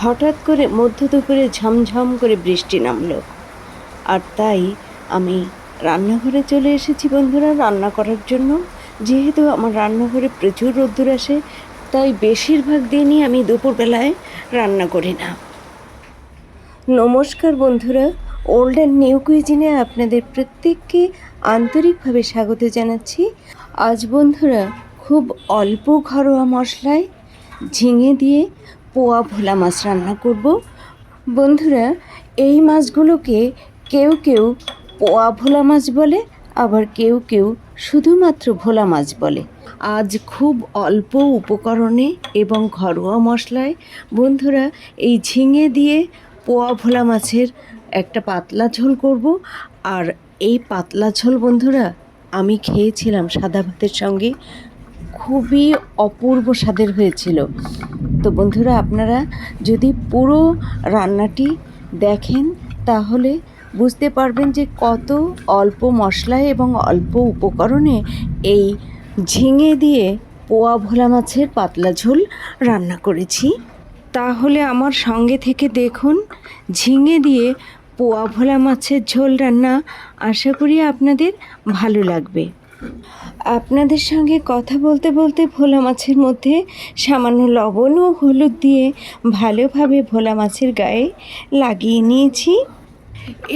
হঠাৎ করে মধ্য দুপুরে ঝমঝম করে বৃষ্টি নামলো, আর তাই আমি রান্নাঘরে চলে এসেছি বন্ধুরা রান্না করার জন্য। যেহেতু আমার রান্নাঘরে প্রচুর রোদ্দুর আসে, তাই বেশিরভাগ দিনই আমি দুপুরবেলায় রান্না করি না। নমস্কার বন্ধুরা, ওল্ড অ্যান্ড নিউ কুইজিনে আপনাদের প্রত্যেককে আন্তরিকভাবে স্বাগত জানাচ্ছি। আজ বন্ধুরা খুব অল্প ঘরোয়া মশলায় ঝিঙে দিয়ে পোয়া ভোলা মাছ রান্না করব। বন্ধুরা, এই মাছগুলোকে কেউ কেউ পোয়া ভোলা মাছ বলে, আবার কেউ কেউ শুধুমাত্র ভোলা মাছ বলে। আজ খুব অল্প উপকরণে এবং ঘরোয়া মশলায় বন্ধুরা এই ঝিঙে দিয়ে পোয়া ভোলা মাছের একটা পাতলা ঝোল করব। আর এই পাতলা ঝোল বন্ধুরা আমি খেয়েছিলাম সাদা ভাতের সঙ্গে, খুবই অপূর্ব স্বাদের হয়েছিল। তো বন্ধুরা, আপনারা যদি পুরো রান্নাটি দেখেন তাহলে বুঝতে পারবেন যে কত অল্প মশলায় এবং অল্প উপকরণে এই ঝিঙে দিয়ে পোয়া ভোলা মাছের পাতলা ঝোল রান্না করেছি। তাহলে আমার সঙ্গে থেকে দেখুন ঝিঙে দিয়ে পোয়া ভোলা মাছের ঝোল রান্না। আশা করি আপনাদের ভালো লাগবে। আপনাদের সঙ্গে কথা বলতে বলতে ভোলা মাছের মধ্যে সামান্য লবণ ও হলুদ দিয়ে ভালোভাবে ভোলা মাছের গায়ে লাগিয়ে নিয়েছি।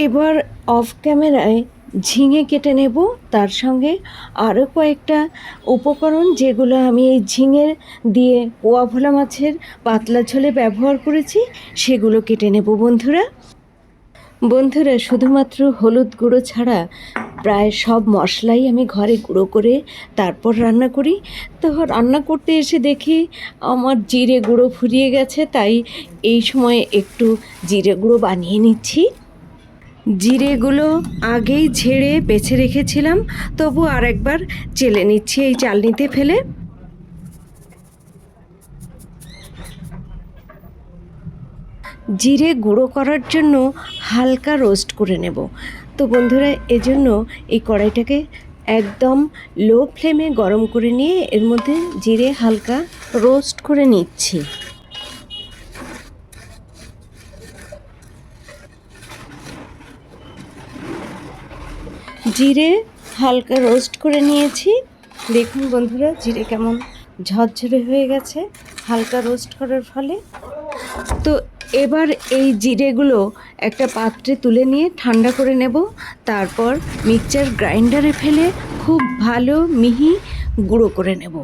এবার অফ ক্যামেরায় ঝিঙে কেটে নেব, তার সঙ্গে আরও কয়েকটা উপকরণ যেগুলো আমি এই ঝিঙে দিয়ে পোয়া ভোলা মাছের পাতলা ঝোলে ব্যবহার করেছি সেগুলো কেটে নেব। বন্ধুরা শুধুমাত্র হলুদ গুঁড়ো ছাড়া প্রায় সব মশলাই আমি ঘরে গুঁড়ো করে তারপর রান্না করি। তো রান্না করতে এসে দেখি আমার জিরে গুঁড়ো ফুরিয়ে গেছে, তাই এই সময় একটু জিরে গুঁড়ো বানিয়ে নিচ্ছি। জিরেগুলো আগেই ঝেড়ে বেছে রেখেছিলাম, তবু আর একবার চেলে নিচ্ছি এই চালনিতে ফেলে। জিরে গুঁড়ো করার জন্য হালকা রোস্ট করে নেব। তো বন্ধুরা, এজন্য এই কড়াইটাকে একদম লো ফ্লেমে গরম করে নিয়ে এর মধ্যে জিরে হালকা রোস্ট করে নিচ্ছি। জিরে হালকা রোস্ট করে নিয়েছি। দেখুন বন্ধুরা, জিরে কেমন ঝরঝরে হয়ে গেছে হালকা রোস্ট করার ফলে। তো এবার এই জিরেগুলো একটা পাত্রে তুলে নিয়ে ঠান্ডা করে নেব, তারপর মিক্সচার গ্রাইন্ডারে ফেলে খুব ভালো মিহি গুঁড়ো করে নেব।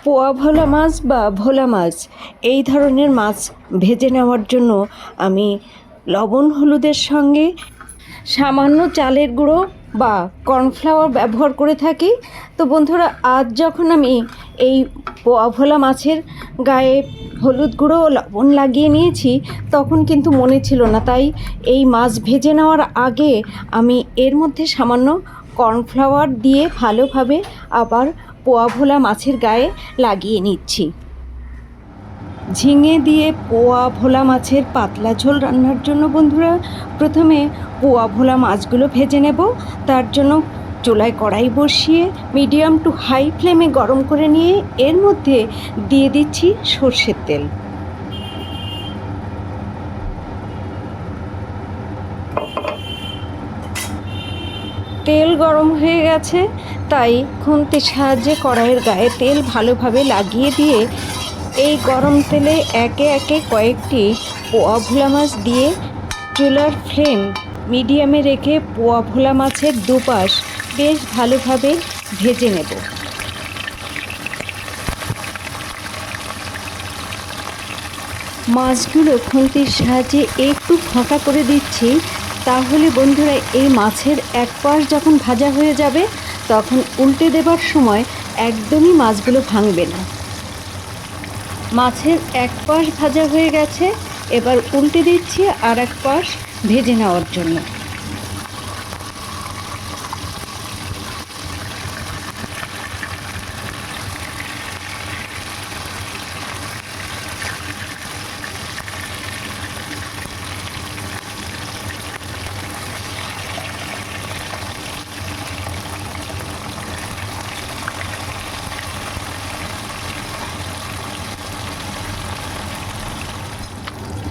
পোয়া ভোলা মাছ বা ভোলা মাছ এই ধরনের মাছ ভেজে নেওয়ার জন্য আমি লবণ হলুদের সঙ্গে সামান্য চালের গুঁড়ো বা কর্নফ্লাওয়ার ব্যবহার করে থাকি। তো বন্ধুরা, আজ যখন আমি এই পোয়া ভোলা মাছের গায়ে হলুদ গুঁড়ো ও লবণ লাগিয়ে নিয়েছি তখন কিন্তু মনে ছিল না, তাই এই মাছ ভেজে নেওয়ার আগে আমি এর মধ্যে সামান্য কর্নফ্লাওয়ার দিয়ে ভালোভাবে আবার পোয়া ভোলা মাছের গায়ে লাগিয়ে নিচ্ছি। ঝিঙে দিয়ে পোয়া ভোলা মাছের পাতলা ঝোল রান্নার জন্য বন্ধুরা প্রথমে পোয়া ভোলা মাছগুলো ভেজে নেব। তার জন্য চুলায় কড়াই বসিয়ে মিডিয়াম টু হাই ফ্লেমে গরম করে নিয়ে এর মধ্যে দিয়ে দিচ্ছি সর্ষের তেল। তেল গরম হয়ে গেছে, তাই খুন্তির সাহায্যে কড়াইয়ের গায়ে তেল ভালোভাবে লাগিয়ে দিয়ে এই গরম তেলে একে একে কয়েকটি পোয়া ভোলা মাছ দিয়ে চুলার ফ্লেম মিডিয়ামে রেখে পোয়া ভোলা মাছের দুপাশ বেশ ভালোভাবে ভেজে নেব। মাছগুলো খুন্তির সাহায্যে একটু ফাঁকা করে দিচ্ছি, তাহলে বন্ধুরা এই মাছের এক পাশ যখন ভাজা হয়ে যাবে তখন উল্টে দেবার সময় একদমই মাছগুলো ভাঙবে না। মাছের এক পাশ ভাজা হয়ে গেছে, এবার উল্টে দিচ্ছি আর এক পাশ ভেজে নেওয়ার জন্য।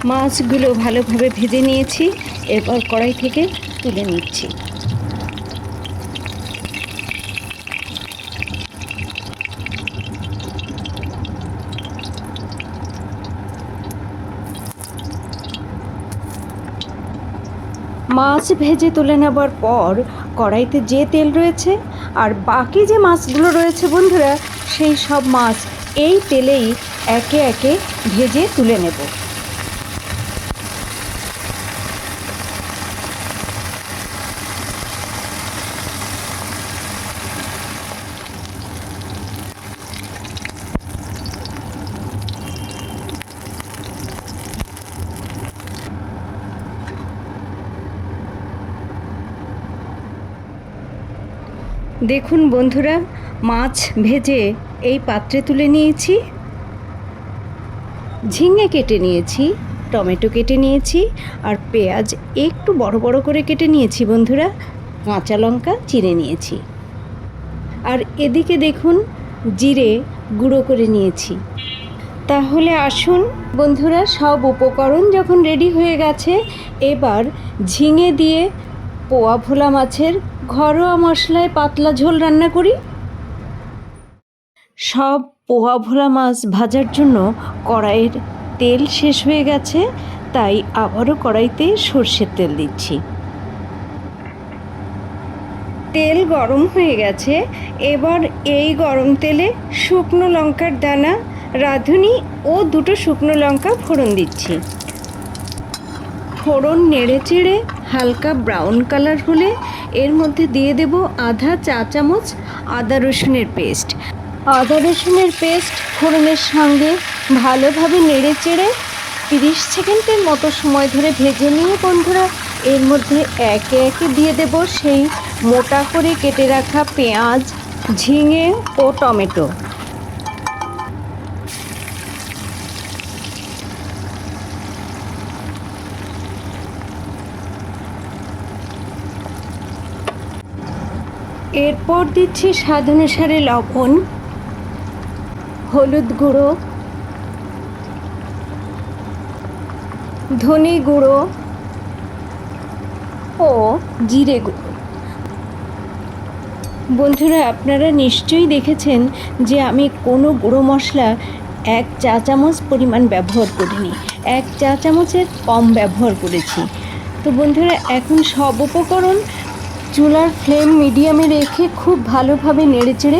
মাছগুলো ভালোভাবে ভেজে নিয়েছি, এরপর কড়াই থেকে তুলে নিচ্ছি। মাছ ভেজে তুলে নেবার পর কড়াইতে যে তেল রয়েছে আর বাকি যে মাছগুলো রয়েছে বন্ধুরা, সেই সব মাছ এই তেলেই একে একে ভেজে তুলে নেব। দেখুন বন্ধুরা, মাছ ভেজে এই পাত্রে তুলে নিয়েছি। ঝিঙে কেটে নিয়েছি, টমেটো কেটে নিয়েছি, আর পেঁয়াজ একটু বড় বড় করে কেটে নিয়েছি বন্ধুরা, কাঁচা লঙ্কা চিড়ে নিয়েছি। আর এদিকে দেখুন জিরে গুঁড়ো করে নিয়েছি। তাহলে আসুন বন্ধুরা, সব উপকরণ যখন রেডি হয়ে গেছে, এবার ঝিঙে দিয়ে পোয়া ভোলা মাছের ঘরোয়া মশলায় পাতলা ঝোল রান্না করি। সব পোয়া ভোলা মাছ ভাজার জন্য কড়াইয়ের তেল শেষ হয়ে গেছে, তাই আবারও কড়াইতে সর্ষের তেল দিচ্ছি। তেল গরম হয়ে গেছে, এবার এই গরম তেলে শুকনো লঙ্কার দানা, রাঁধুনি ও দুটো শুকনো লঙ্কা ফোড়ন দিচ্ছি। ফোড়ন নেড়ে চেড়ে হালকা ব্রাউন কালার হলে এর মধ্যে দিয়ে দেব আধা চা চামচ আদা রসুনের পেস্ট। আদা রসুনের পেস্ট ফোড়নের সঙ্গে ভালোভাবে নেড়ে চেড়ে 30 সেকেন্ডের মতো সময় ধরে ভেজে নিয়ে বন্ধুরা, এর মধ্যে একে একে দিয়ে দেব সেই মোটা করে কেটে রাখা পেঁয়াজ, ঝিঙে ও টমেটো। এরপর দিচ্ছি স্বাদ অনুসারে লবণ, হলুদ গুঁড়ো, ধনে গুঁড়ো ও জিরে গুঁড়ো। বন্ধুরা, আপনারা নিশ্চয়ই দেখেছেন যে আমি কোনো গুঁড়ো মশলা 1 চা চামচ পরিমাণ ব্যবহার করিনি, 1 চা চামচের কম ব্যবহার করেছি। তো বন্ধুরা, এখন সব উপকরণ চুলার ফ্লেম মিডিয়ামে রেখে খুব ভালোভাবে নেড়েচেড়ে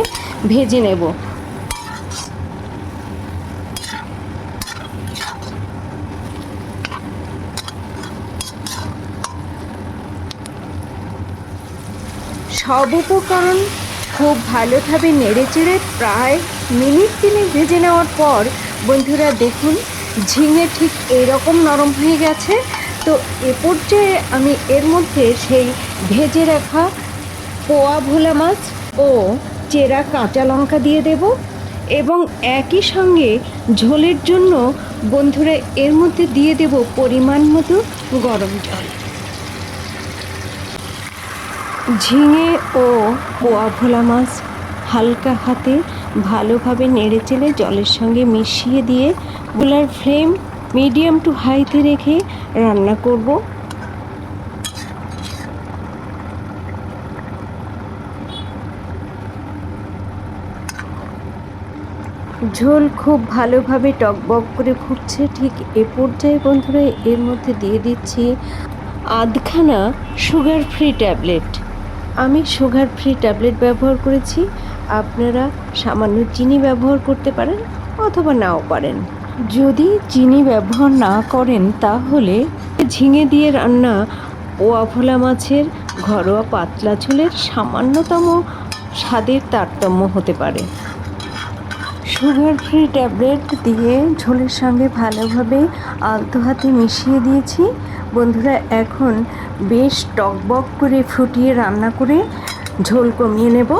ভেজে নেব। সব উপকরণ খুব ভালোভাবে নেড়েচেড়ে প্রায় মিনিট 3 ভেজে নেওয়ার পর বন্ধুরা দেখুন, ঝিঙে ঠিক এরকম নরম হয়ে গেছে। তো এ পর্যায়ে আমি এর মধ্যে সেই ভেজে রাখা পোয়া ভোলা মাছ ও চেরা কাঁচা লঙ্কা দিয়ে দেব, এবং একই সঙ্গে ঝোলের জন্য বন্ধুরা এর মধ্যে দিয়ে দেব পরিমাণ মতো গরম জল। ঝিঙে ও পোয়া ভোলা মাছ হালকা হাতে ভালোভাবে নেড়েচেড়ে জলের সঙ্গে মিশিয়ে দিয়ে চুলার ফ্লেম মিডিয়াম টু হাইতে রেখে রান্না করব। ঝোল খুব ভালোভাবে টকবক করে ফুটছে। ঠিক এ পর্যায়ে বন্ধুরা এর মধ্যে দিয়ে দিচ্ছি আধখানা সুগার ফ্রি ট্যাবলেট। আমি সুগার ফ্রি ট্যাবলেট ব্যবহার করেছি, আপনারা সামান্য চিনি ব্যবহার করতে পারেন অথবা নাও পারেন। যদি চিনি ব্যবহার না করেন তাহলে ঝিঙে দিয়ে রান্না পোয়া ভোলা মাছের ঘরোয়া পাতলা ঝোলের সামান্যতম স্বাদের তারতম্য হতে পারে। সুগার ফ্রি ট্যাবলেট দিয়ে ঝোলের সঙ্গে ভালোভাবে আলতো হাতে মিশিয়ে দিয়েছি বন্ধুরা। এখন বেশ টকবক করে ফুটিয়ে রান্না করে ঝোল কমিয়ে নেব।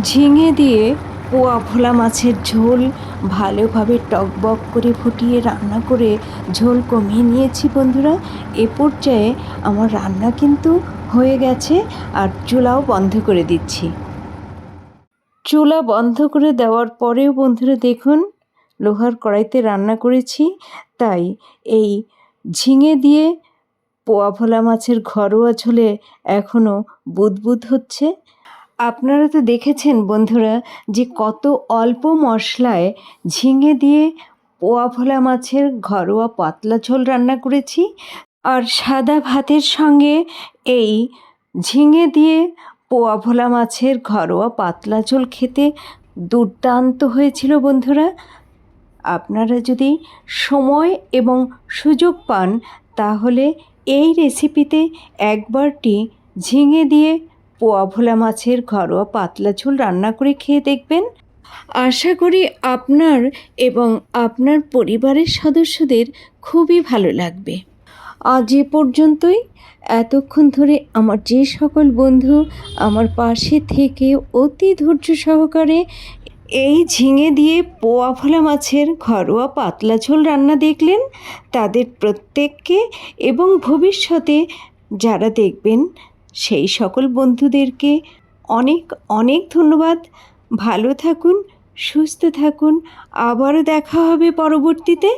ঝিঙে দিয়ে পোয়া ভোলা মাছের ঝোল ভালোভাবে টকবক করে ফুটিয়ে রান্না করে ঝোল কমিয়ে নিয়েছি বন্ধুরা। এ পর্যায়ে আমার রান্না কিন্তু হয়ে গেছে, আর চুলাও বন্ধ করে দিচ্ছি। চুলা বন্ধ করে দেওয়ার পরেও বন্ধুরা দেখুন লোহার কড়াইতে রান্না করেছি, তাই এই ঝিঙে দিয়ে পোয়া ভোলা মাছের ঘরোয়া ঝোলে এখনও বুদবুদ হচ্ছে। আপনারা তো দেখেছেন বন্ধুরা যে কত অল্প মশলায় ঝিঙে দিয়ে পোয়া ভোলা মাছের ঘরোয়া পাতলা ঝোল রান্না করেছি। আর সাদা ভাতের সঙ্গে এই ঝিঙে দিয়ে পোয়া ভোলা মাছের ঘরোয়া পাতলা ঝোল খেতে দুর্দান্ত হয়েছিল বন্ধুরা। আপনারা যদি সময় এবং সুযোগ পান তাহলে এই রেসিপিতে একবারটি ঝিঙে দিয়ে পোয়া ভোলা মাছের ঘরোয়া পাতলা ঝোল রান্না করে খেয়ে দেখবেন। আশা করি আপনার এবং আপনার পরিবারের সদস্যদের খুবই ভালো লাগবে। আজ এ পর্যন্তই। এতক্ষণ ধরে আমার যে সকল বন্ধু আমার পাশে থেকে অতি ধৈর্য সহকারে এই ঝিঙে দিয়ে পোয়া ভোলা মাছের ঘরোয়া পাতলা ঝোল রান্না দেখলেন, তাদের প্রত্যেককে এবং ভবিষ্যতে যারা দেখবেন সেই সকল বন্ধুদেরকে অনেক অনেক ধন্যবাদ। ভালো থাকুন, সুস্থ থাকুন, আবারও দেখা হবে পরবর্তীতে।